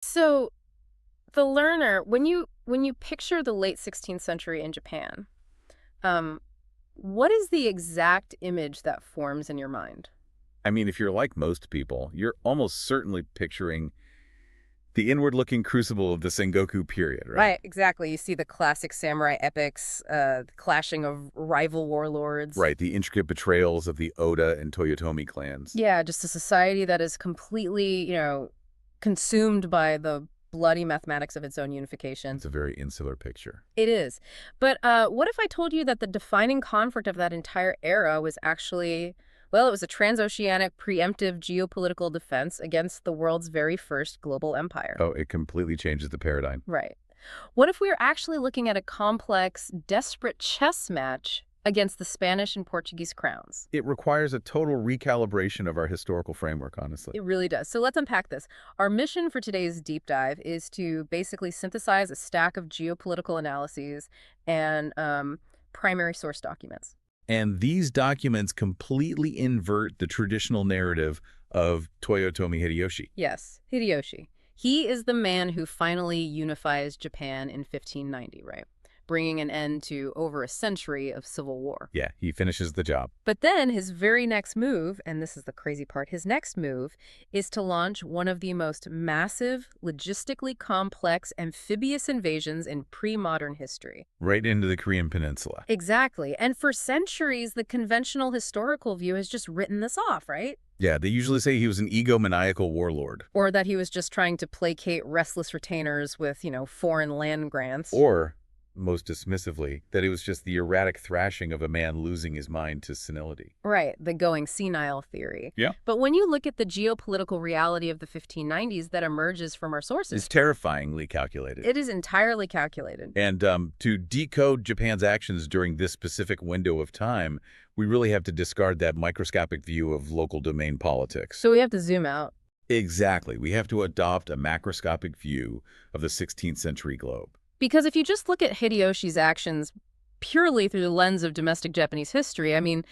So the learner, when you picture the late 16th century in Japan, um, what is the exact image that forms in your mind? I mean, if you're like most people, you're almost certainly picturing the inward-looking crucible of the Sengoku period, right? Right, exactly. You see the classic samurai epics, the clashing of rival warlords. Right, the intricate betrayals of the Oda and Toyotomi clans. Yeah, just a society that is completely, consumed by the bloody mathematics of its own unification. It's a very insular picture. It is. But what if I told you that the defining conflict of that entire era was actually, well, it was a transoceanic preemptive geopolitical defense against the world's very first global empire? Oh, it completely changes the paradigm. Right. What if we were actually looking at a complex, desperate chess match against the Spanish and Portuguese crowns? It requires a total recalibration of our historical framework, honestly. It really does. So let's unpack this. Our mission for today's deep dive is to basically synthesize a stack of geopolitical analyses and primary source documents. And these documents completely invert the traditional narrative of Toyotomi Hideyoshi. Yes, Hideyoshi. He is the man who finally unifies Japan in 1590, right? Bringing an end to over a century of civil war. Yeah, he finishes the job. But then his very next move, and this is the crazy part, his next move is to launch one of the most massive, logistically complex, amphibious invasions in pre-modern history. Right into the Korean Peninsula. Exactly. And for centuries, the conventional historical view has just written this off, right? Yeah, they usually say he was an egomaniacal warlord. Or that he was just trying to placate restless retainers with, foreign land grants. Or, most dismissively, that it was just the erratic thrashing of a man losing his mind to senility. Right, the going senile theory. Yeah. But when you look at the geopolitical reality of the 1590s that emerges from our It's sources, terrifyingly calculated. it is entirely calculated. And to decode Japan's actions during this specific window of time, we really have to discard that microscopic view of local domain politics. So we have to zoom out. Exactly. We have to adopt a macroscopic view of the 16th century globe. Because if you just look at Hideyoshi's actions purely through the lens of domestic Japanese history, I mean,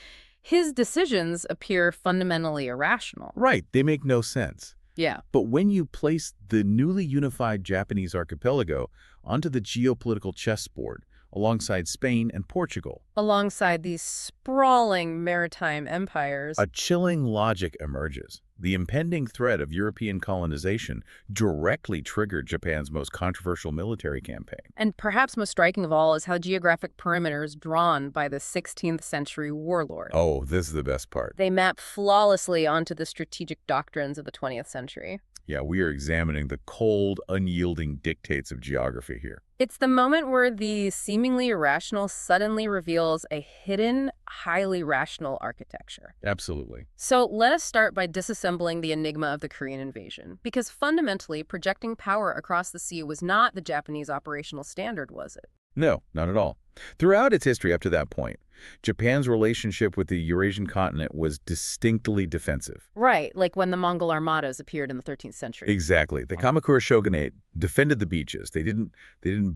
his decisions appear fundamentally irrational. Right. They make no sense. Yeah. But when you place the newly unified Japanese archipelago onto the geopolitical chessboard alongside Spain and Portugal, Alongside these sprawling maritime empires. a chilling logic emerges. The impending threat of European colonization directly triggered Japan's most controversial military campaign. And perhaps most striking of all is how geographic perimeters drawn by the 16th century warlord. Oh, this is the best part. They map flawlessly onto the strategic doctrines of the 20th century. Yeah, we are examining the cold, unyielding dictates of geography here. It's the moment where the seemingly irrational suddenly reveals a hidden, highly rational architecture. Absolutely. So let us start by disassembling the enigma of the Korean invasion, because fundamentally, projecting power across the sea was not the Japanese operational standard, was it? No, not at all. Throughout its history up to that point, Japan's relationship with the Eurasian continent was distinctly defensive. Right, like when the Mongol armadas appeared in the 13th century. Exactly. The Kamakura shogunate defended the beaches. They didn't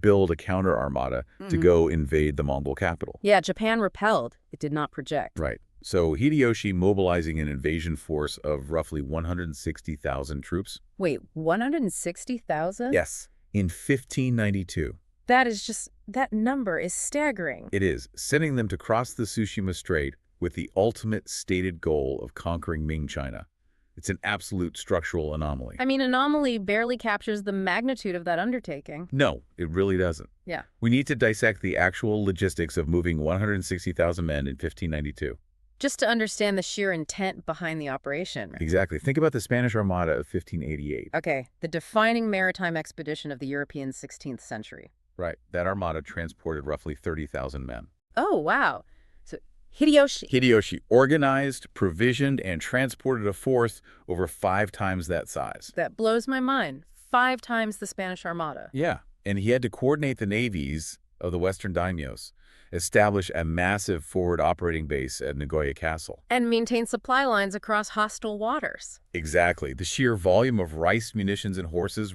build a counter armada to go invade the Mongol capital. Yeah, Japan repelled. It did not project. Right. So Hideyoshi mobilizing an invasion force of roughly 160,000 troops. Wait, 160,000? Yes. In 1592. That number is staggering. It is, sending them to cross the Tsushima Strait with the ultimate stated goal of conquering Ming China. It's an absolute structural anomaly. I mean, anomaly barely captures the magnitude of that undertaking. No, it really doesn't. Yeah. We need to dissect the actual logistics of moving 160,000 men in 1592. Just to understand the sheer intent behind the operation. Right? Exactly. Think about the Spanish Armada of 1588. Okay, the defining maritime expedition of the European 16th century. Right. That armada transported roughly 30,000 men. Oh, wow. So Hideyoshi organized, provisioned, and transported a force over 5 times that size. That blows my mind. 5 times the Spanish Armada. Yeah. And he had to coordinate the navies of the Western daimyos, establish a massive forward operating base at Nagoya Castle. And maintain supply lines across hostile waters. Exactly. The sheer volume of rice, munitions, and horses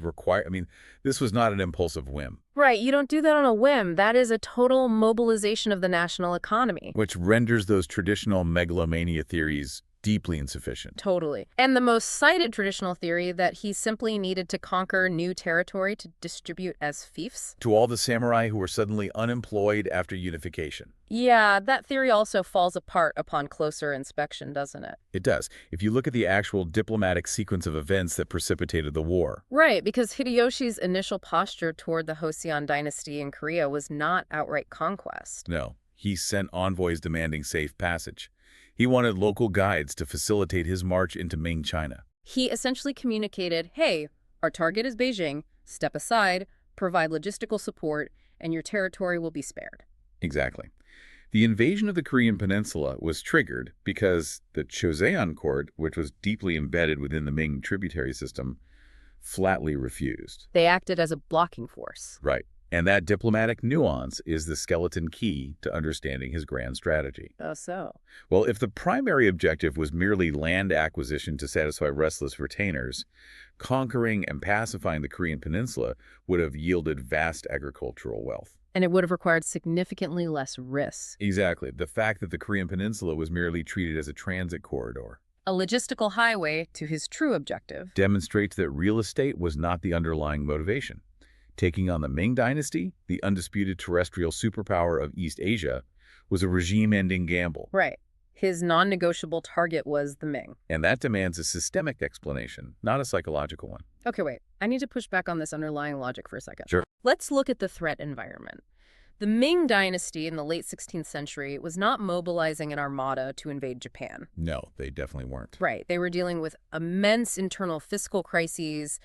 this was not an impulsive whim. Right, you don't do that on a whim. That is a total mobilization of the national economy. Which renders those traditional megalomania theories deeply insufficient. Totally. And the most cited traditional theory that he simply needed to conquer new territory to distribute as fiefs. To all the samurai who were suddenly unemployed after unification. Yeah, that theory also falls apart upon closer inspection, doesn't it? It does, if you look at the actual diplomatic sequence of events that precipitated the war. Right, because Hideyoshi's initial posture toward the Joseon dynasty in Korea was not outright conquest. No, he sent envoys demanding safe passage. He wanted local guides to facilitate his march into Ming China. He essentially communicated, hey, our target is Beijing, step aside, provide logistical support, and your territory will be spared. Exactly. The invasion of the Korean peninsula was triggered because the Joseon court, which was deeply embedded within the Ming tributary system, flatly refused. They acted as a blocking force. Right. And that diplomatic nuance is the skeleton key to understanding his grand strategy. Oh, so? Well, if the primary objective was merely land acquisition to satisfy restless retainers, conquering and pacifying the Korean peninsula would have yielded vast agricultural wealth. And it would have required significantly less risk. Exactly. The fact that the Korean peninsula was merely treated as a transit corridor A logistical highway to his true objective. demonstrates that real estate was not the underlying motivation. Taking on the Ming dynasty, the undisputed terrestrial superpower of East Asia, was a regime-ending gamble. Right. His non-negotiable target was the Ming. And that demands a systemic explanation, not a psychological one. Okay, wait. I need to push back on this underlying logic for a second. Sure. Let's look at the threat environment. The Ming dynasty in the late 16th century was not mobilizing an armada to invade Japan. No, they definitely weren't. Right. They were dealing with immense internal fiscal crises,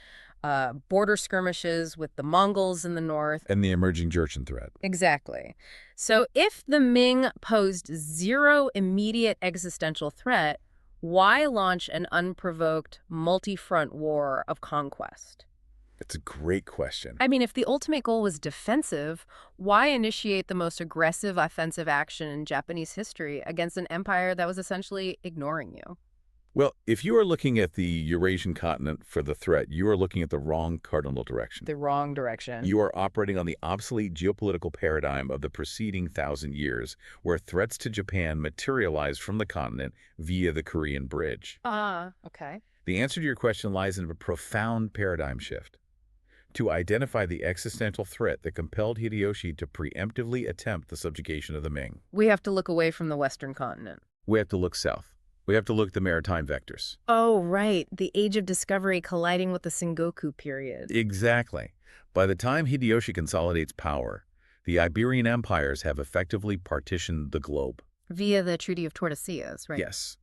border skirmishes with the Mongols in the north. And the emerging Jurchen threat. Exactly. So if the Ming posed zero immediate existential threat, why launch an unprovoked multi-front war of conquest? It's a great question. I mean, if the ultimate goal was defensive, why initiate the most aggressive offensive action in Japanese history against an empire that was essentially ignoring you? Well, if you are looking at the Eurasian continent for the threat, you are looking at the wrong cardinal direction. The wrong direction. You are operating on the obsolete geopolitical paradigm of the preceding 1,000 years, where threats to Japan materialized from the continent via the Korean Bridge. Okay. The answer to your question lies in a profound paradigm shift. To identify the existential threat that compelled Hideyoshi to preemptively attempt the subjugation of the Ming, We have to look away from the Western continent. we have to look south. We have to look at the maritime vectors. Oh, right. The Age of Discovery colliding with the Sengoku period. Exactly. By the time Hideyoshi consolidates power, the Iberian empires have effectively partitioned the globe. Via the Treaty of Tordesillas, right? Yes.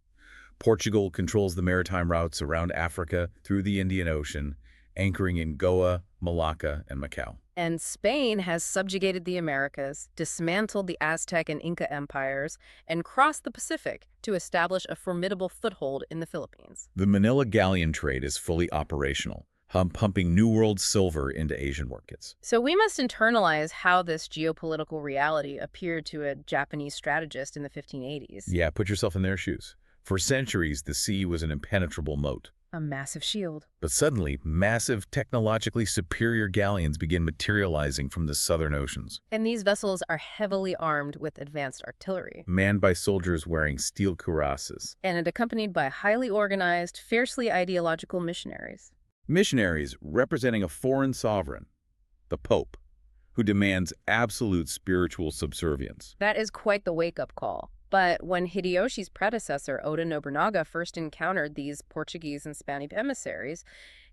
Portugal controls the maritime routes around Africa through the Indian Ocean, anchoring in Goa, Malacca, and Macau. And Spain has subjugated the Americas, dismantled the Aztec and Inca empires, and crossed the Pacific to establish a formidable foothold in the Philippines. The Manila galleon trade is fully operational, pumping New World silver into Asian markets. So we must internalize how this geopolitical reality appeared to a Japanese strategist in the 1580s. Yeah, put yourself in their shoes. For centuries, the sea was an impenetrable moat. A massive shield. But suddenly, massive, technologically superior galleons begin materializing from the southern oceans, And these vessels are heavily armed with advanced artillery. manned by soldiers wearing steel cuirasses. And accompanied by highly organized, fiercely ideological missionaries. Missionaries representing a foreign sovereign, the Pope, who demands absolute spiritual subservience. That is quite the wake-up call. But when Hideyoshi's predecessor, Oda Nobunaga, first encountered these Portuguese and Spanish emissaries,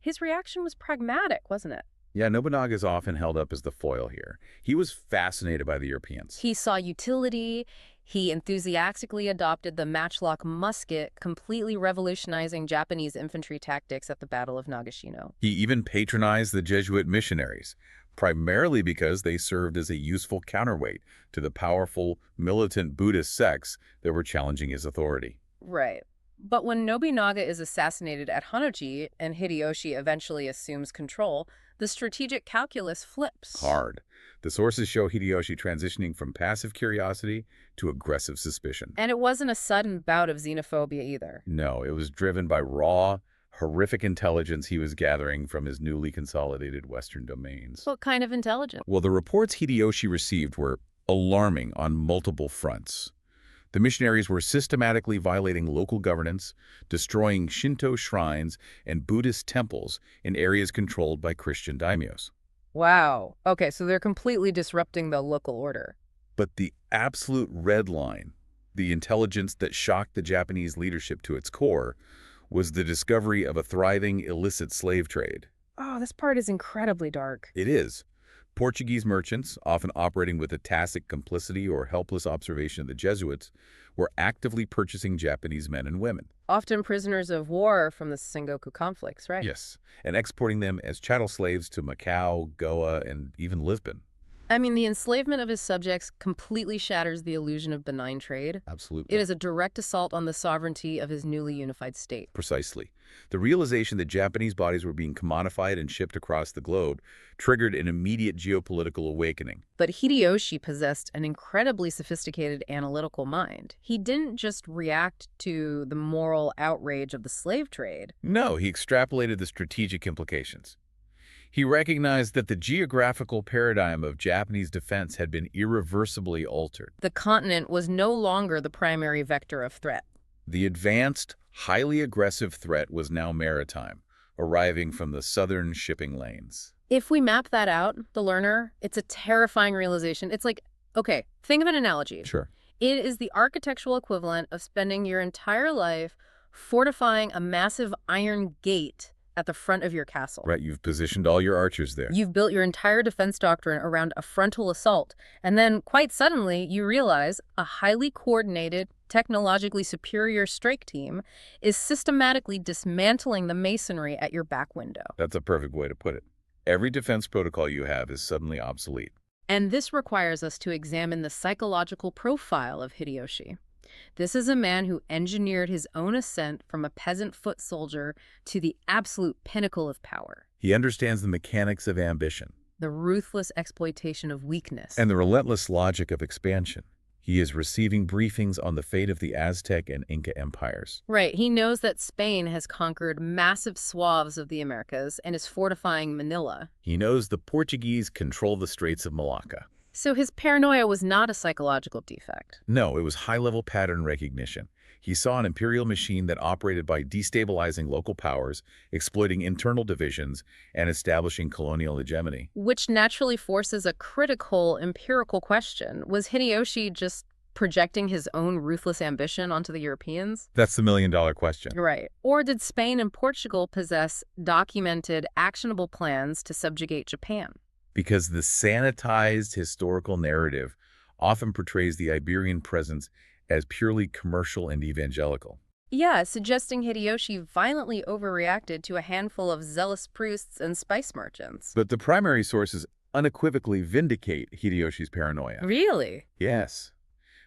his reaction was pragmatic, wasn't it? Yeah, Nobunaga is often held up as the foil here. He was fascinated by the Europeans. He saw utility. He enthusiastically adopted the matchlock musket, completely revolutionizing Japanese infantry tactics at the Battle of Nagashino. He even patronized the Jesuit missionaries, primarily because they served as a useful counterweight to the powerful militant Buddhist sects that were challenging his authority. Right. But when Nobunaga is assassinated at Honnōji and Hideyoshi eventually assumes control, the strategic calculus flips. Hard. The sources show Hideyoshi transitioning from passive curiosity to aggressive suspicion. And it wasn't a sudden bout of xenophobia either. No, it was driven by raw, horrific intelligence he was gathering from his newly consolidated Western domains. What kind of intelligence? Well, the reports Hideyoshi received were alarming on multiple fronts. The missionaries were systematically violating local governance, destroying Shinto shrines and Buddhist temples in areas controlled by Christian daimyos. Wow. Okay, so they're completely disrupting the local order. But the absolute red line, the intelligence that shocked the Japanese leadership to its core, was the discovery of a thriving illicit slave trade. Oh, this part is incredibly dark. It is. Portuguese merchants, often operating with a tacit complicity or helpless observation of the Jesuits, were actively purchasing Japanese men and women. Often prisoners of war from the Sengoku conflicts, right? Yes, and exporting them as chattel slaves to Macau, Goa, and even Lisbon. I mean, the enslavement of his subjects completely shatters the illusion of benign trade. It Absolutely. is a direct assault on the sovereignty of his newly unified state. Precisely. The realization that Japanese bodies were being commodified and shipped across the globe triggered an immediate geopolitical awakening. But Hideyoshi possessed an incredibly sophisticated analytical mind. He didn't just react to the moral outrage of the slave trade. No, he extrapolated the strategic implications. He recognized that the geographical paradigm of Japanese defense had been irreversibly altered. The continent was no longer the primary vector of threat. The advanced, highly aggressive threat was now maritime, arriving from the southern shipping lanes. If we map that out, the learner, it's a terrifying realization. It's like, okay, think of an analogy. Sure. It is the architectural equivalent of spending your entire life fortifying a massive iron gate at the front of your castle. Right, you've positioned all your archers there. You've built your entire defense doctrine around a frontal assault, and then quite suddenly you realize a highly coordinated, technologically superior strike team is systematically dismantling the masonry at your back window. That's a perfect way to put it. Every defense protocol you have is suddenly obsolete. And this requires us to examine the psychological profile of Hideyoshi. This is a man who engineered his own ascent from a peasant foot soldier to the absolute pinnacle of power. He understands the mechanics of ambition The ruthless exploitation of weakness. and the relentless logic of expansion. He is receiving briefings on the fate of the Aztec and Inca empires. Right, he knows that Spain has conquered massive swaths of the Americas and is fortifying Manila. He knows the Portuguese control the Straits of Malacca. So his paranoia was not a psychological defect. No, it was high-level pattern recognition. He saw an imperial machine that operated by destabilizing local powers, exploiting internal divisions, and establishing colonial hegemony. Which naturally forces a critical, empirical question. Was Hideyoshi just projecting his own ruthless ambition onto the Europeans? That's the million-dollar question. Right. Or did Spain and Portugal possess documented, actionable plans to subjugate Japan? Because the sanitized historical narrative often portrays the Iberian presence as purely commercial and evangelical. Yeah, suggesting Hideyoshi violently overreacted to a handful of zealous priests and spice merchants. But the primary sources unequivocally vindicate Hideyoshi's paranoia. Really? Yes.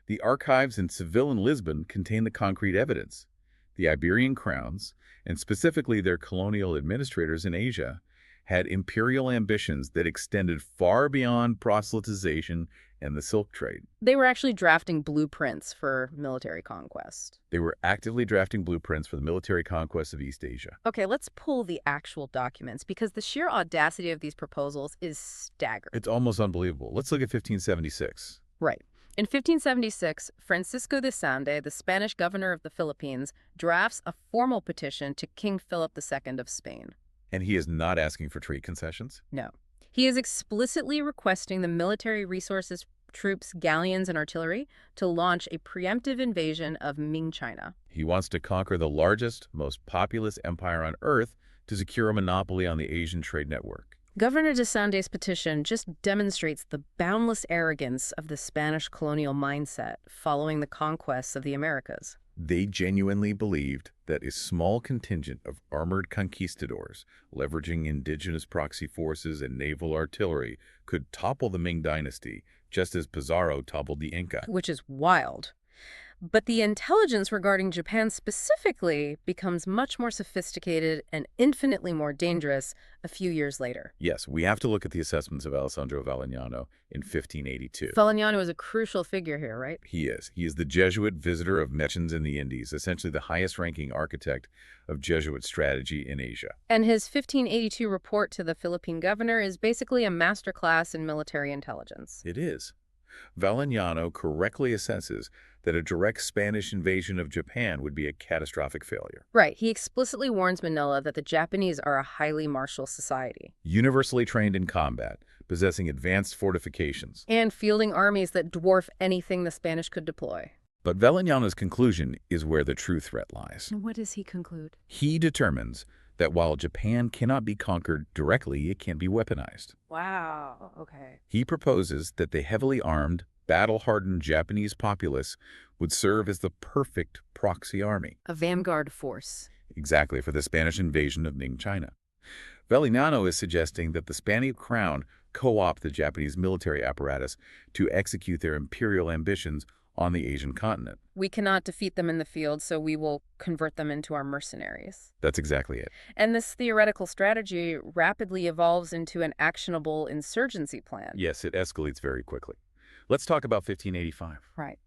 The archives in Seville and Lisbon contain the concrete evidence. The Iberian crowns, and specifically their colonial administrators in Asia, had imperial ambitions that extended far beyond proselytization and the silk trade. They were actually drafting blueprints for military conquest. They were actively drafting blueprints for the military conquest of East Asia. Okay, let's pull the actual documents because the sheer audacity of these proposals is staggering. It's almost unbelievable. Let's look at 1576. Right. In 1576, Francisco de Sande, the Spanish governor of the Philippines, drafts a formal petition to King Philip II of Spain. And he is not asking for trade concessions? No. He is explicitly requesting the military resources, troops, galleons, and artillery to launch a preemptive invasion of Ming China. He wants to conquer the largest, most populous empire on Earth to secure a monopoly on the Asian trade network. Governor de Sande's petition just demonstrates the boundless arrogance of the Spanish colonial mindset following the conquests of the Americas. They genuinely believed that a small contingent of armored conquistadors, leveraging indigenous proxy forces and naval artillery, could topple the Ming dynasty, just as Pizarro toppled the Inca. Which is wild. But the intelligence regarding Japan specifically becomes much more sophisticated and infinitely more dangerous a few years later. Yes, we have to look at the assessments of Alessandro Valignano in 1582. Valignano is a crucial figure here, right? He is. He is the Jesuit visitor of missions in the Indies, essentially the highest-ranking architect of Jesuit strategy in Asia. And his 1582 report to the Philippine governor is basically a masterclass in military intelligence. It is. Valignano correctly assesses that a direct Spanish invasion of Japan would be a catastrophic failure. Right. He explicitly warns Manila that the Japanese are a highly martial society Universally trained in combat, possessing advanced fortifications. and fielding armies that dwarf anything the Spanish could deploy. But Velignano's conclusion is where the true threat lies. And what does he conclude? He determines that while Japan cannot be conquered directly, it can be weaponized. Wow. Okay. He proposes that the heavily armed, battle-hardened Japanese populace would serve as the perfect proxy army, A vanguard force. exactly for the Spanish invasion of Ming China. Velignano is suggesting that the Spanish crown co-opt the Japanese military apparatus to execute their imperial ambitions on the Asian continent. We cannot defeat them in the field, so we will convert them into our mercenaries. That's exactly it. And this theoretical strategy rapidly evolves into an actionable insurgency plan. Yes, it escalates very quickly. Let's talk about 1585. Right.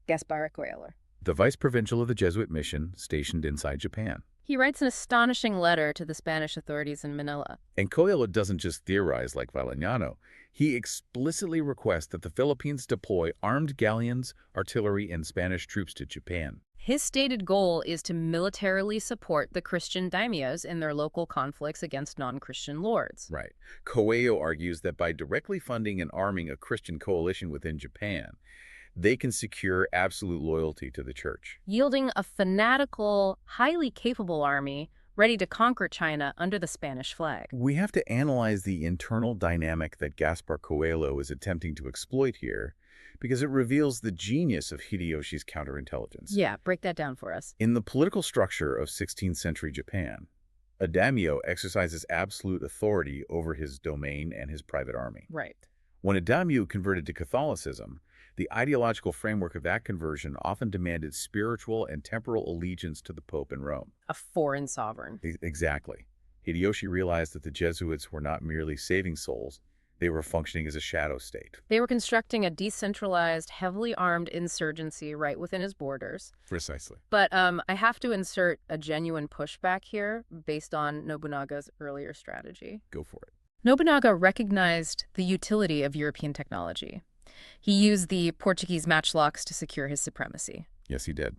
Gaspar Coelho. The vice provincial of the Jesuit mission stationed inside Japan. He writes an astonishing letter to the Spanish authorities in Manila. And Coelho doesn't just theorize like Velignano. He explicitly requests that the Philippines deploy armed galleons, artillery, and Spanish troops to Japan. His stated goal is to militarily support the Christian daimyos in their local conflicts against non-Christian lords. Right. Coelho argues that by directly funding and arming a Christian coalition within Japan, they can secure absolute loyalty to the church. Yielding a fanatical, highly capable army ready to conquer China under the Spanish flag. We have to analyze the internal dynamic that Gaspar Coelho is attempting to exploit here, because it reveals the genius of Hideyoshi's counterintelligence. Yeah, break that down for us. In the political structure of 16th century Japan, a daimyo exercises absolute authority over his domain and his private army. Right. When a daimyo converted to Catholicism, the ideological framework of that conversion often demanded spiritual and temporal allegiance to the Pope in Rome. A foreign sovereign. Exactly. Hideyoshi realized that the Jesuits were not merely saving souls, they were functioning as a shadow state. They were constructing a decentralized, heavily armed insurgency right within his borders. Precisely. But I have to insert a genuine pushback here based on Nobunaga's earlier strategy. Go for it. Nobunaga recognized the utility of European technology. He used the Portuguese matchlocks to secure his supremacy. Yes, he did.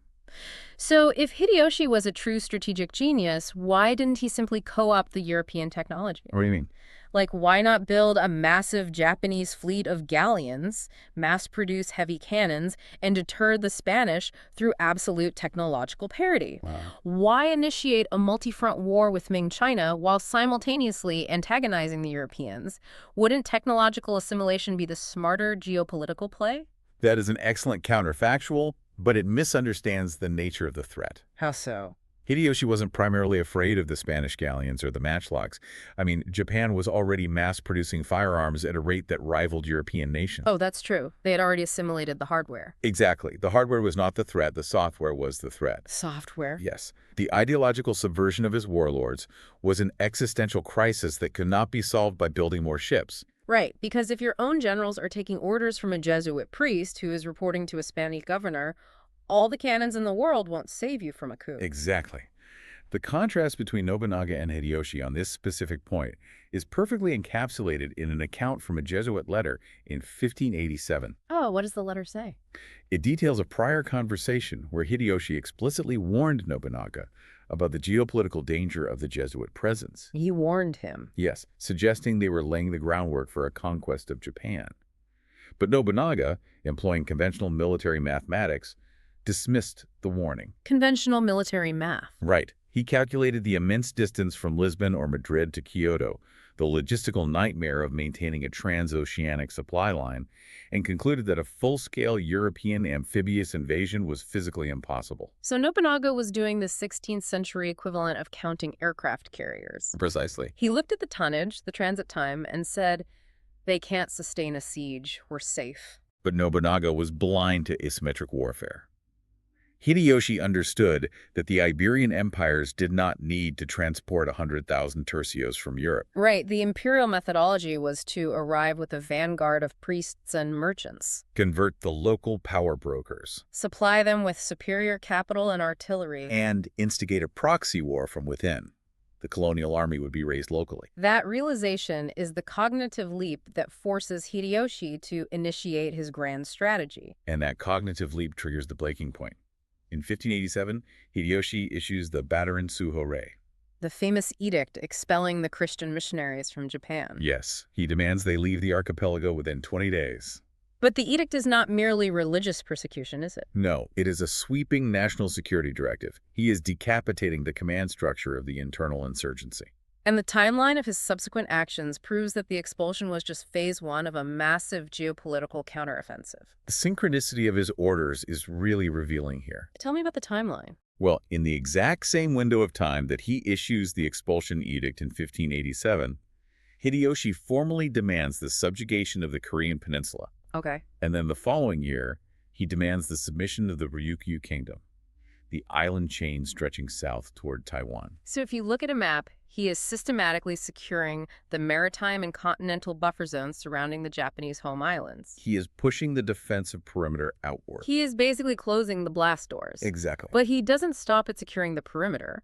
So if Hideyoshi was a true strategic genius, why didn't he simply co-opt the European technology? What do you mean? Like, why not build a massive Japanese fleet of galleons, mass-produce heavy cannons, and deter the Spanish through absolute technological parity? Wow. Why initiate a multi-front war with Ming China while simultaneously antagonizing the Europeans? Wouldn't technological assimilation be the smarter geopolitical play? That is an excellent counterfactual, but it misunderstands the nature of the threat. How so? Hideyoshi wasn't primarily afraid of the Spanish galleons or the matchlocks. I mean, Japan was already mass-producing firearms at a rate that rivaled European nations. Oh, that's true. They had already assimilated the hardware. Exactly. The hardware was not the threat, the software was the threat. Software? Yes. The ideological subversion of his warlords was an existential crisis that could not be solved by building more ships. Right, because if your own generals are taking orders from a Jesuit priest who is reporting to a Spanish governor, all the cannons in the world won't save you from a coup. Exactly. The contrast between Nobunaga and Hideyoshi on this specific point is perfectly encapsulated in an account from a Jesuit letter in 1587. Oh, what does the letter say? It details a prior conversation where Hideyoshi explicitly warned Nobunaga about the geopolitical danger of the Jesuit presence. He warned him. Yes, suggesting they were laying the groundwork for a conquest of Japan. But Nobunaga, employing conventional military mathematics, dismissed the warning. Conventional military math. Right. He calculated the immense distance from Lisbon or Madrid to Kyoto, the logistical nightmare of maintaining a transoceanic supply line, and concluded that a full-scale European amphibious invasion was physically impossible. So Nobunaga was doing the 16th century equivalent of counting aircraft carriers. Precisely. He looked at the tonnage, the transit time, and said, they can't sustain a siege. We're safe. But Nobunaga was blind to asymmetric warfare. Hideyoshi understood that the Iberian empires did not need to transport 100,000 tercios from Europe. Right. The imperial methodology was to arrive with a vanguard of priests and merchants. Convert the local power brokers. Supply them with superior capital and artillery. And instigate a proxy war from within. The colonial army would be raised locally. That realization is the cognitive leap that forces Hideyoshi to initiate his grand strategy. And that cognitive leap triggers the breaking point. In 1587, Hideyoshi issues the Badarin Suhorei. The famous edict expelling the Christian missionaries from Japan. Yes, he demands they leave the archipelago within 20 days. But the edict is not merely religious persecution, is it? No, it is a sweeping national security directive. He is decapitating the command structure of the internal insurgency. And the timeline of his subsequent actions proves that the expulsion was just phase one of a massive geopolitical counteroffensive. The synchronicity of his orders is really revealing here. Tell me about the timeline. Well, in the exact same window of time that he issues the expulsion edict in 1587, Hideyoshi formally demands the subjugation of the Korean peninsula. Okay. And then the following year, he demands the submission of the Ryukyu Kingdom, the island chain stretching south toward Taiwan. So if you look at a map, he is systematically securing the maritime and continental buffer zones surrounding the Japanese home islands. He is pushing the defensive perimeter outward. He is basically closing the blast doors. Exactly. But he doesn't stop at securing the perimeter.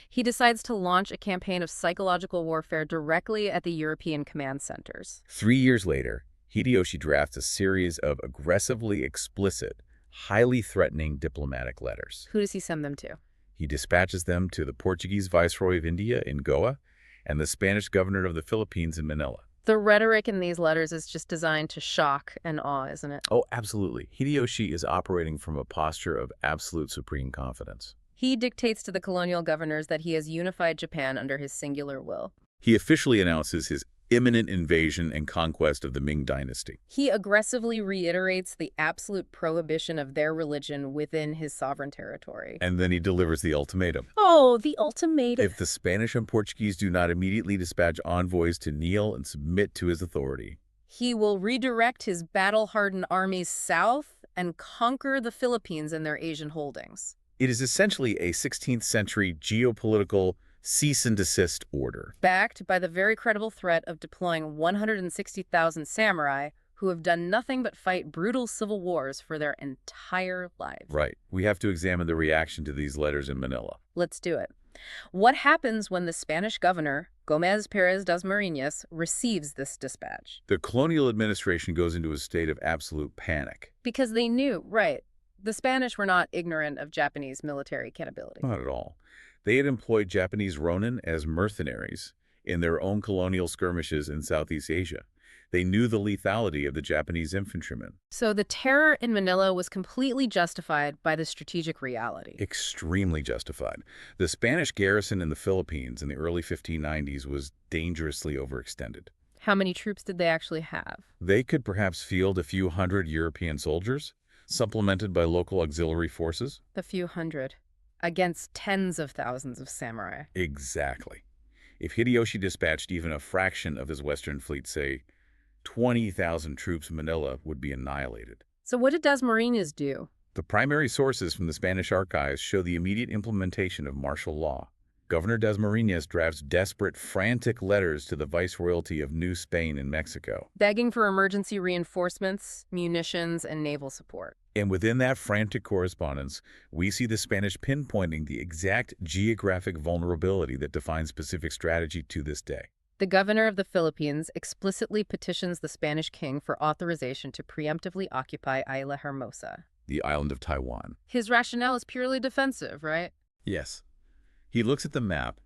He decides to launch a campaign of psychological warfare directly at the European command centers. 3 years later, Hideyoshi drafts a series of aggressively explicit, highly threatening diplomatic letters. Who does he send them to? He dispatches them to the Portuguese Viceroy of India in Goa and the Spanish governor of the Philippines in Manila. The rhetoric in these letters is just designed to shock and awe, isn't it? Oh, absolutely. Hideyoshi is operating from a posture of absolute supreme confidence. He dictates to the colonial governors that he has unified Japan under his singular will. He officially announces his imminent invasion and conquest of the Ming dynasty. He aggressively reiterates the absolute prohibition of their religion within his sovereign territory. And then he delivers the ultimatum. Oh, the ultimatum. If the Spanish and Portuguese do not immediately dispatch envoys to kneel and submit to his authority, he will redirect his battle-hardened armies south and conquer the Philippines and their Asian holdings. it is essentially a 16th century geopolitical cease and desist order. Backed by the very credible threat of deploying 160,000 samurai who have done nothing but fight brutal civil wars for their entire lives. Right. We have to examine the reaction to these letters in Manila. Let's do it. What happens when the Spanish governor, Gómez Pérez das Mariñas, receives this dispatch? The colonial administration goes into a state of absolute panic. Because they knew, right, the Spanish were not ignorant of Japanese military capability. Not at all. They had employed Japanese ronin as mercenaries in their own colonial skirmishes in Southeast Asia. They knew the lethality of the Japanese infantrymen. So the terror in Manila was completely justified by the strategic reality. Extremely justified. The Spanish garrison in the Philippines in the early 1590s was dangerously overextended. How many troops did they actually have? They could perhaps field a few hundred European soldiers, supplemented by local auxiliary forces. A few hundred. Against tens of thousands of samurai. Exactly. If Hideyoshi dispatched even a fraction of his Western fleet, say 20,000 troops, Manila would be annihilated. So what did Dasmariñas do? The primary sources from the Spanish archives show the immediate implementation of martial law. Governor Dasmariñas drafts desperate, frantic letters to the Viceroyalty of New Spain in Mexico. Begging for emergency reinforcements, munitions, and naval support. And within that frantic correspondence, we see the Spanish pinpointing the exact geographic vulnerability that defines Pacific strategy to this day. The governor of the Philippines explicitly petitions the Spanish king for authorization to preemptively occupy Isla Hermosa. The island of Taiwan. His rationale is purely defensive, right? Yes. He looks at the map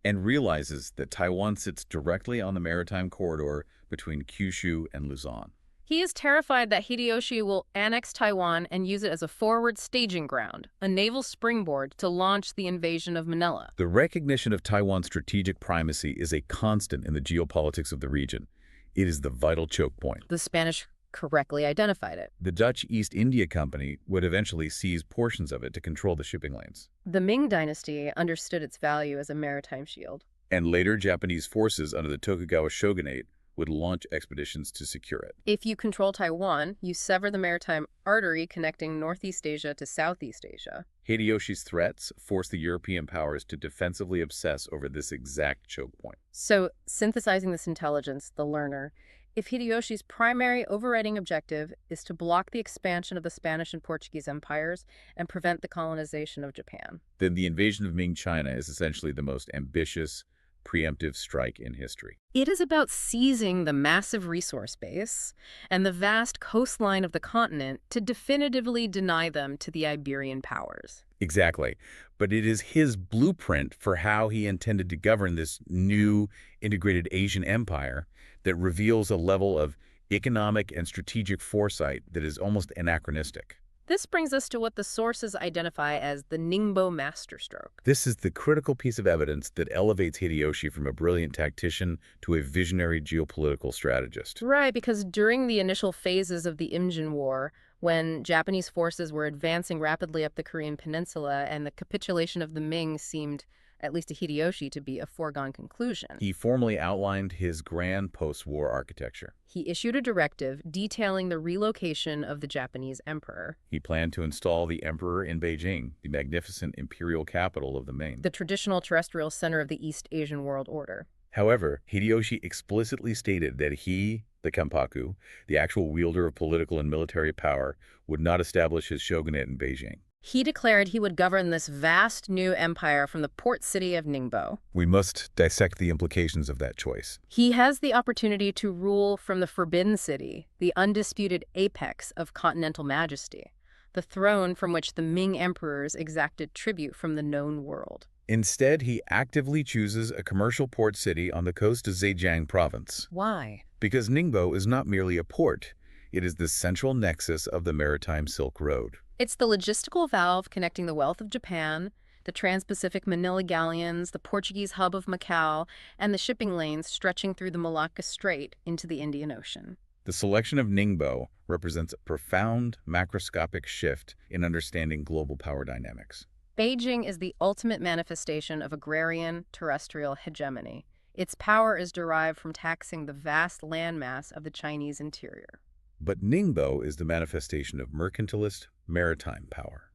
and realizes that Taiwan sits directly on the maritime corridor between Kyushu and Luzon. He is terrified that Hideyoshi will annex Taiwan and use it as a forward staging ground, a naval springboard to launch the invasion of Manila. The recognition of Taiwan's strategic primacy is a constant in the geopolitics of the region. It is the vital choke point. The Spanish correctly identified it. The Dutch East India Company would eventually seize portions of it to control the shipping lanes. The Ming dynasty understood its value as a maritime shield. And later Japanese forces under the Tokugawa shogunate would launch expeditions to secure it. If you control Taiwan, you sever the maritime artery connecting Northeast Asia to Southeast Asia. Hideyoshi's threats forced the European powers to defensively obsess over this exact choke point. So, synthesizing this intelligence, the learner, if Hideyoshi's primary overriding objective is to block the expansion of the Spanish and Portuguese empires and prevent the colonization of Japan, Then the invasion of Ming China is essentially the most ambitious, preemptive strike in history. It is about seizing the massive resource base and the vast coastline of the continent to definitively deny them to the Iberian powers. Exactly. But it is his blueprint for how he intended to govern this new integrated Asian empire that reveals a level of economic and strategic foresight that is almost anachronistic. This brings us to what the sources identify as the Ningbo masterstroke. This is the critical piece of evidence that elevates Hideyoshi from a brilliant tactician to a visionary geopolitical strategist. Right, because during the initial phases of the Imjin War, when Japanese forces were advancing rapidly up the Korean peninsula and the capitulation of the Ming seemed, at least to Hideyoshi, to be a foregone conclusion, He formally outlined his grand post-war architecture. he issued a directive detailing the relocation of the Japanese emperor, He planned to install the emperor in Beijing, the magnificent imperial capital of the Ming. the traditional terrestrial center of the East Asian world order. However, Hideyoshi explicitly stated that he, the Kampaku, the actual wielder of political and military power, would not establish his shogunate in Beijing. He declared he would govern this vast new empire from the port city of Ningbo. We must dissect the implications of that choice. He has the opportunity to rule from the Forbidden City, the undisputed apex of continental majesty, the throne from which the Ming emperors exacted tribute from the known world. Instead, he actively chooses a commercial port city on the coast of Zhejiang province. Why? Because Ningbo is not merely a port, it is the central nexus of the maritime Silk Road. It's the logistical valve connecting the wealth of Japan, the trans-Pacific Manila galleons, the Portuguese hub of Macau, and the shipping lanes stretching through the Malacca Strait into the Indian Ocean. The selection of Ningbo represents a profound macroscopic shift in understanding global power dynamics. Beijing is the ultimate manifestation of agrarian, terrestrial hegemony. Its power is derived from taxing the vast landmass of the Chinese interior. But Ningbo is the manifestation of mercantilist, maritime power.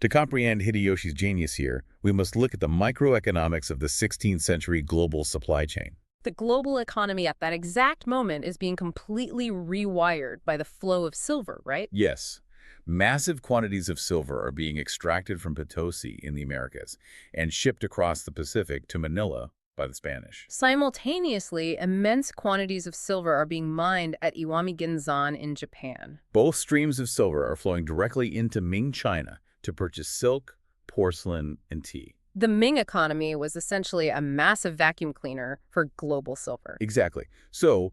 To comprehend Hideyoshi's genius here, we must look at the microeconomics of the 16th century global supply chain. The global economy at that exact moment is being completely rewired by the flow of silver, right? Yes, massive quantities of silver are being extracted from Potosi in the Americas and shipped across the Pacific to Manila by the Spanish. Simultaneously, immense quantities of silver are being mined at Iwami-Ginzan in Japan. Both streams of silver are flowing directly into Ming China to purchase silk, porcelain, and tea. The Ming economy was essentially a massive vacuum cleaner for global silver. Exactly. So,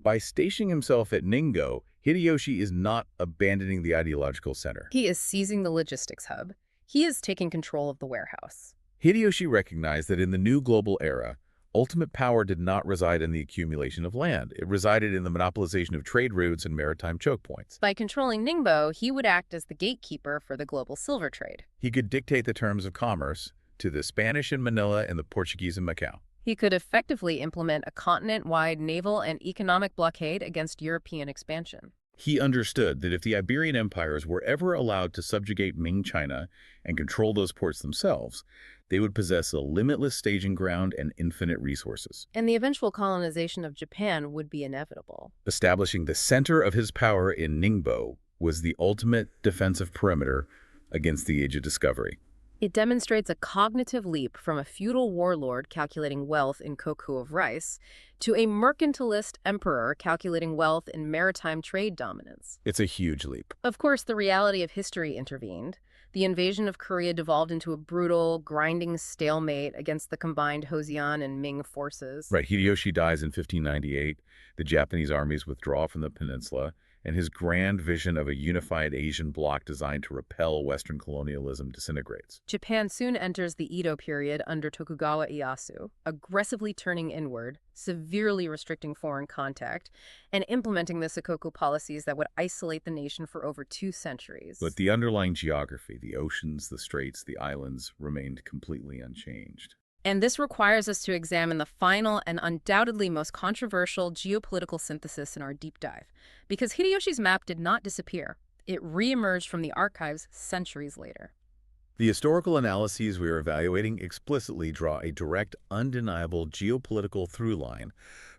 by stationing himself at Ningbo, Hideyoshi is not abandoning the ideological center. He is seizing the logistics hub. He is taking control of the warehouse. Hideyoshi recognized that in the new global era, ultimate power did not reside in the accumulation of land. It resided in the monopolization of trade routes and maritime choke points. By controlling Ningbo, he would act as the gatekeeper for the global silver trade. He could dictate the terms of commerce to the Spanish in Manila and the Portuguese in Macau. He could effectively implement a continent-wide naval and economic blockade against European expansion. He understood that if the Iberian empires were ever allowed to subjugate Ming China and control those ports themselves, they would possess a limitless staging ground and infinite resources. And the eventual colonization of Japan would be inevitable. Establishing the center of his power in Ningbo was the ultimate defensive perimeter against the Age of Discovery. It demonstrates a cognitive leap from a feudal warlord calculating wealth in koku of rice to a mercantilist emperor calculating wealth in maritime trade dominance. It's a huge leap. Of course, the reality of history intervened. The invasion of Korea devolved into a brutal, grinding stalemate against the combined Joseon and Ming forces. Right, Hideyoshi dies in 1598, the Japanese armies withdraw from the peninsula, and his grand vision of a unified Asian bloc designed to repel Western colonialism disintegrates. Japan soon enters the Edo period under Tokugawa Ieyasu, aggressively turning inward, severely restricting foreign contact, and implementing the Sakoku policies that would isolate the nation for over 2 centuries. But the underlying geography, the oceans, the straits, the islands, remained completely unchanged. And this requires us to examine the final and undoubtedly most controversial geopolitical synthesis in our deep dive. Because Hideyoshi's map did not disappear. It reemerged from the archives centuries later. The historical analyses we are evaluating explicitly draw a direct, undeniable geopolitical through line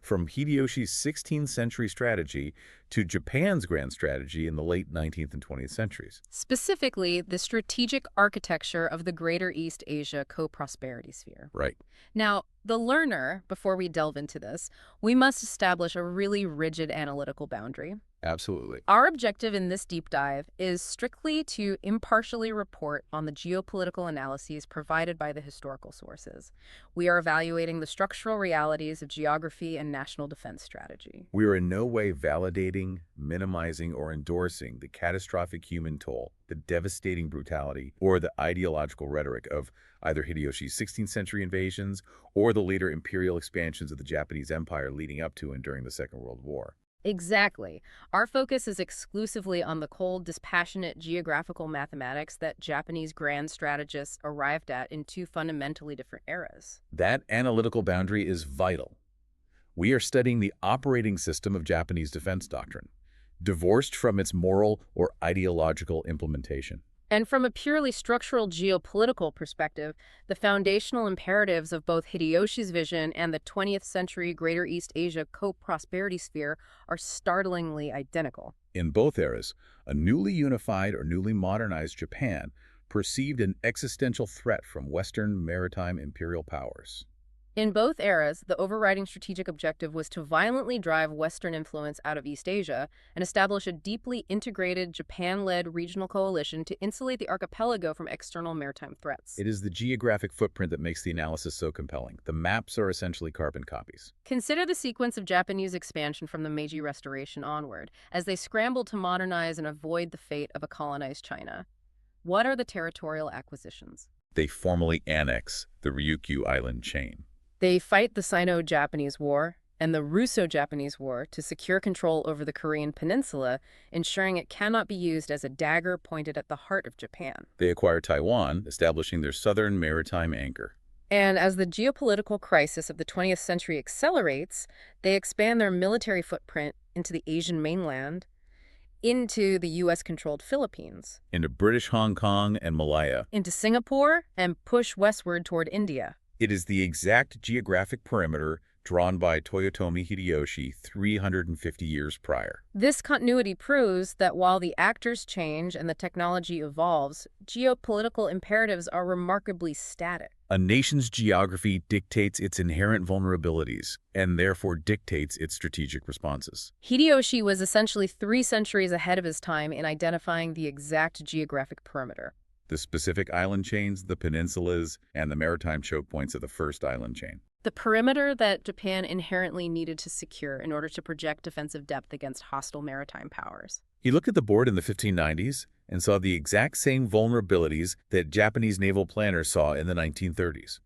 from Hideyoshi's 16th century strategy to Japan's grand strategy in the late 19th and 20th centuries. Specifically, the strategic architecture of the Greater East Asia co-prosperity sphere. Right. Now, the learner, before we delve into this, we must establish a really rigid analytical boundary. Absolutely. Our objective in this deep dive is strictly to impartially report on the geopolitical analyses provided by the historical sources. We are evaluating the structural realities of geography and national defense strategy. We are in no way validating, minimizing, or endorsing the catastrophic human toll, the devastating brutality, or the ideological rhetoric of either Hideyoshi's 16th century invasions or the later imperial expansions of the Japanese Empire leading up to and during the Second World War. Exactly. Our focus is exclusively on the cold, dispassionate geographical mathematics that Japanese grand strategists arrived at in two fundamentally different eras. That analytical boundary is vital. We are studying the operating system of Japanese defense doctrine, divorced from its moral or ideological implementation. And from a purely structural geopolitical perspective, the foundational imperatives of both Hideyoshi's vision and the 20th century Greater East Asia co-prosperity sphere are startlingly identical. In both eras, a newly unified or newly modernized Japan perceived an existential threat from Western maritime imperial powers. In both eras, the overriding strategic objective was to violently drive Western influence out of East Asia and establish a deeply integrated Japan-led regional coalition to insulate the archipelago from external maritime threats. It is the geographic footprint that makes the analysis so compelling. The maps are essentially carbon copies. Consider the sequence of Japanese expansion from the Meiji Restoration onward, as they scrambled to modernize and avoid the fate of a colonized China. What are the territorial acquisitions? They formally annex the Ryukyu Island chain. They fight the Sino-Japanese War and the Russo-Japanese War to secure control over the Korean peninsula, ensuring it cannot be used as a dagger pointed at the heart of Japan. They acquire Taiwan, establishing their southern maritime anchor. And as the geopolitical crisis of the 20th century accelerates, they expand their military footprint into the Asian mainland, into the U.S.-controlled Philippines, Into British Hong Kong and Malaya. into Singapore, and push westward toward India. It is the exact geographic perimeter drawn by Toyotomi Hideyoshi 350 years prior. This continuity proves that while the actors change and the technology evolves, geopolitical imperatives are remarkably static. A nation's geography dictates its inherent vulnerabilities and therefore dictates its strategic responses. Hideyoshi was essentially 3 centuries ahead of his time in identifying the exact geographic perimeter. The specific island chains, the peninsulas, and the maritime choke points of the first island chain. The perimeter that Japan inherently needed to secure in order to project defensive depth against hostile maritime powers. He looked at the board in the 1590s and saw the exact same vulnerabilities that Japanese naval planners saw in the 1930s.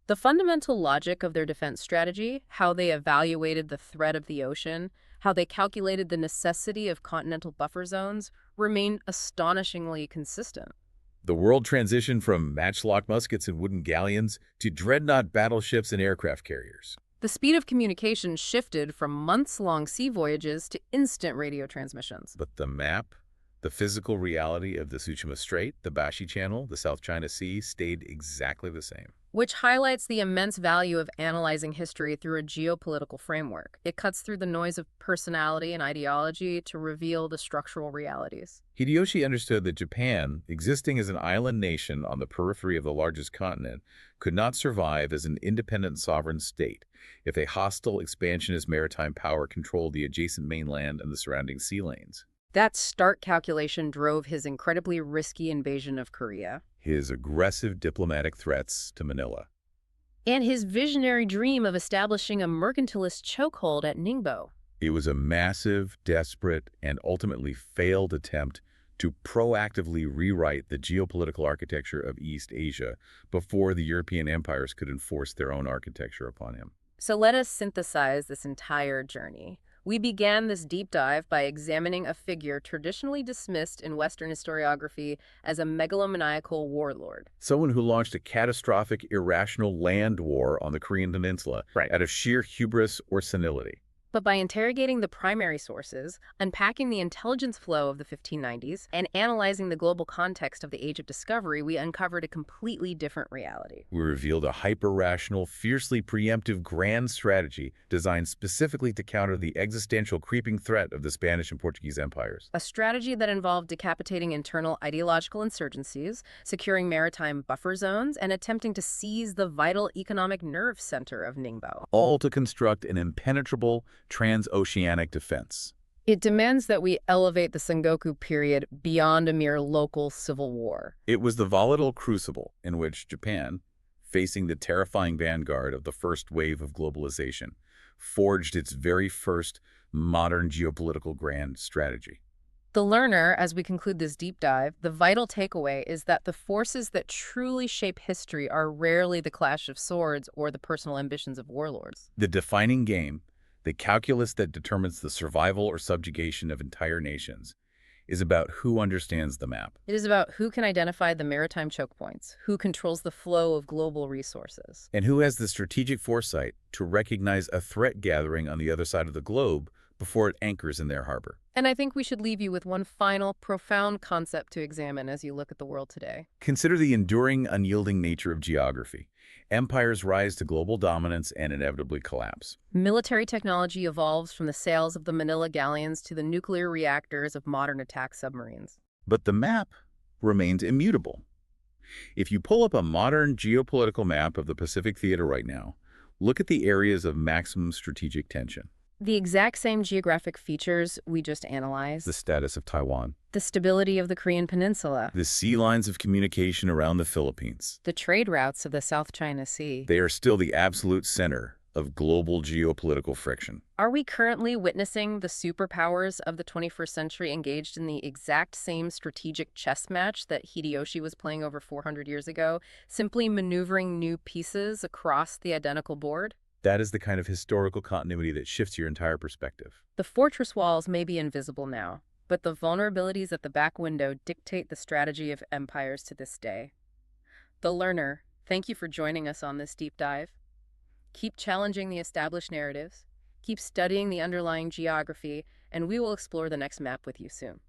The fundamental logic of their defense strategy, how they evaluated the threat of the ocean, how they calculated the necessity of continental buffer zones, remained astonishingly consistent. The world transitioned from matchlock muskets and wooden galleons to dreadnought battleships and aircraft carriers. The speed of communication shifted from months-long sea voyages to instant radio transmissions. But the map, the physical reality of the Tsushima Strait, the Bashi Channel, the South China Sea stayed exactly the same. Which highlights the immense value of analyzing history through a geopolitical framework. It cuts through the noise of personality and ideology to reveal the structural realities. Hideyoshi understood that Japan, existing as an island nation on the periphery of the largest continent, could not survive as an independent sovereign state if a hostile expansionist maritime power controlled the adjacent mainland and the surrounding sea lanes. That stark calculation drove his incredibly risky invasion of Korea. His aggressive diplomatic threats to Manila. And his visionary dream of establishing a mercantilist chokehold at Ningbo. It was a massive, desperate, and ultimately failed attempt to proactively rewrite the geopolitical architecture of East Asia before the European empires could enforce their own architecture upon him. So let us synthesize this entire journey. We began this deep dive by examining a figure traditionally dismissed in Western historiography as a megalomaniacal warlord. Someone who launched a catastrophic, irrational land war on the Korean peninsula out of sheer hubris or senility. But by interrogating the primary sources, unpacking the intelligence flow of the 1590s, and analyzing the global context of the Age of Discovery, we uncovered a completely different reality. We revealed a hyper-rational, fiercely preemptive grand strategy designed specifically to counter the existential creeping threat of the Spanish and Portuguese empires. A strategy that involved decapitating internal ideological insurgencies, securing maritime buffer zones, and attempting to seize the vital economic nerve center of Ningbo. All to construct an impenetrable transoceanic defense. It demands that we elevate the Sengoku period beyond a mere local civil war. It was the volatile crucible in which Japan, facing the terrifying vanguard of the first wave of globalization, forged its very first modern geopolitical grand strategy. The learner, as we conclude this deep dive, the vital takeaway is that the forces that truly shape history are rarely the clash of swords or the personal ambitions of warlords. The defining game, the calculus that determines the survival or subjugation of entire nations, is about who understands the map. It is about who can identify the maritime choke points, who controls the flow of global resources. And who has the strategic foresight to recognize a threat gathering on the other side of the globe before it anchors in their harbor. And I think we should leave you with one final, profound concept to examine as you look at the world today. Consider the enduring, unyielding nature of geography. Empires rise to global dominance and inevitably collapse. Military technology evolves from the sails of the Manila galleons to the nuclear reactors of modern attack submarines. But the map remains immutable. If you pull up a modern geopolitical map of the Pacific Theater right now, look at the areas of maximum strategic tension. The exact same geographic features we just analyzed. The status of Taiwan. The stability of the Korean Peninsula. The sea lines of communication around the Philippines. The trade routes of the South China Sea. They are still the absolute center of global geopolitical friction. Are we currently witnessing the superpowers of the 21st century engaged in the exact same strategic chess match that Hideyoshi was playing over 400 years ago, simply maneuvering new pieces across the identical board? That is the kind of historical continuity that shifts your entire perspective. The fortress walls may be invisible now, but the vulnerabilities at the back window dictate the strategy of empires to this day. The learner, thank you for joining us on this deep dive. Keep challenging the established narratives, keep studying the underlying geography, and we will explore the next map with you soon.